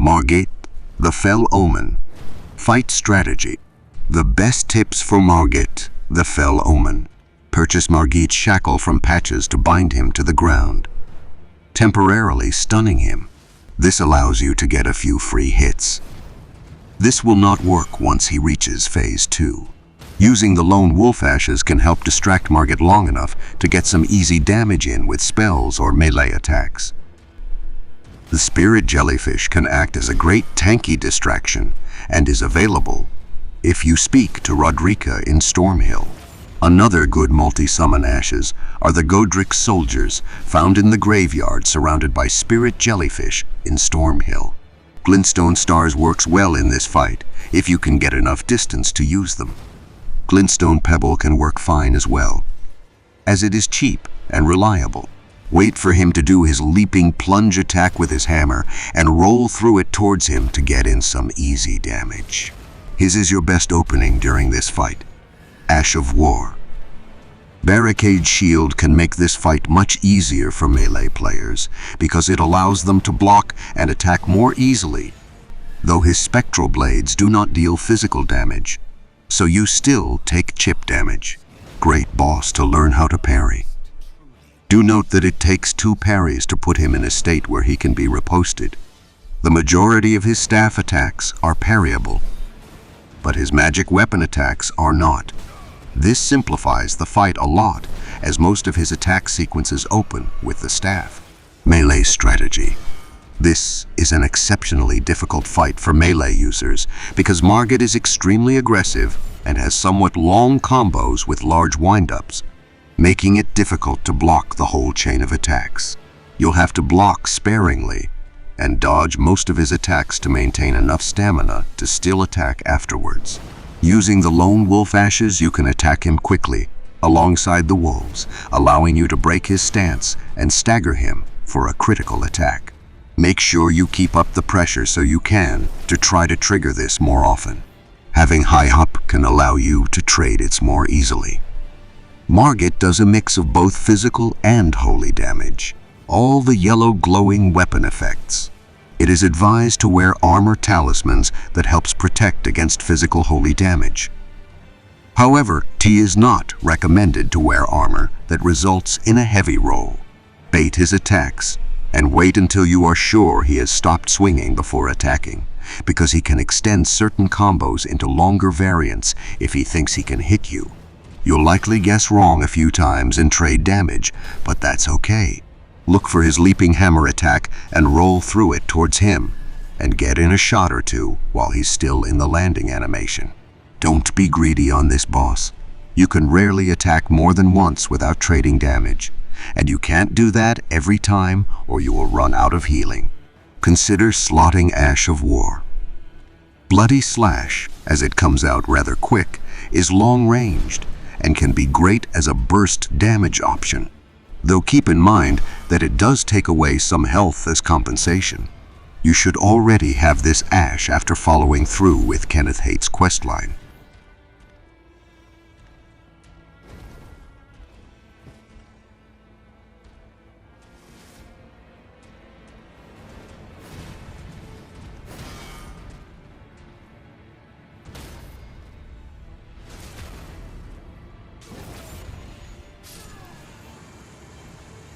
Margit, the Fell Omen. Fight strategy. The best tips for Margit, the Fell Omen. Purchase Margit's shackle from patches to bind him to the ground, temporarily stunning him. This allows you to get a few free hits. This will not work once he reaches phase 2. Using the lone wolf ashes can help distract Margit long enough to get some easy damage in with spells or melee attacks. The spirit jellyfish can act as a great tanky distraction and is available if you speak to Rodrika in Stormhill. Another good multi-summon ashes are the Godric soldiers found in the graveyard surrounded by spirit jellyfish in Stormhill. Glintstone stars works well in this fight if you can get enough distance to use them. Glintstone pebble can work fine as well, as it is cheap and reliable. Wait for him to do his leaping plunge attack with his hammer and roll through it towards him to get in some easy damage. His is your best opening during this fight. Ash of War. Barricade Shield can make this fight much easier for melee players because it allows them to block and attack more easily, though his spectral blades do not deal physical damage, so you still take chip damage. Great boss to learn how to parry. Do note that it takes 2 parries to put him in a state where he can be riposted. The majority of his staff attacks are parryable, but his magic weapon attacks are not. This simplifies the fight a lot, as most of his attack sequences open with the staff. Melee strategy. This is an exceptionally difficult fight for melee users because Margit is extremely aggressive and has somewhat long combos with large windups, making it difficult to block the whole chain of attacks. You'll have to block sparingly and dodge most of his attacks to maintain enough stamina to still attack afterwards. Using the lone wolf ashes, you can attack him quickly alongside the wolves, allowing you to break his stance and stagger him for a critical attack. Make sure you keep up the pressure so you can to try to trigger this more often. Having high hop can allow you to trade it more easily. Margit does a mix of both physical and holy damage. All the yellow glowing weapon effects. It is advised to wear armor talismans that helps protect against physical holy damage. However, it is not recommended to wear armor that results in a heavy roll. Bait his attacks and wait until you are sure he has stopped swinging before attacking, because he can extend certain combos into longer variants if he thinks he can hit you. You'll likely guess wrong a few times and trade damage, but that's okay. Look for his leaping hammer attack and roll through it towards him, and get in a shot or two while he's still in the landing animation. Don't be greedy on this boss. You can rarely attack more than once without trading damage, and you can't do that every time or you will run out of healing. Consider slotting Ash of War. Bloody Slash, as it comes out rather quick, is long-ranged and can be great as a burst damage option, though keep in mind that it does take away some health as compensation. You should already have this Ash after following through with Kenneth Haight's questline.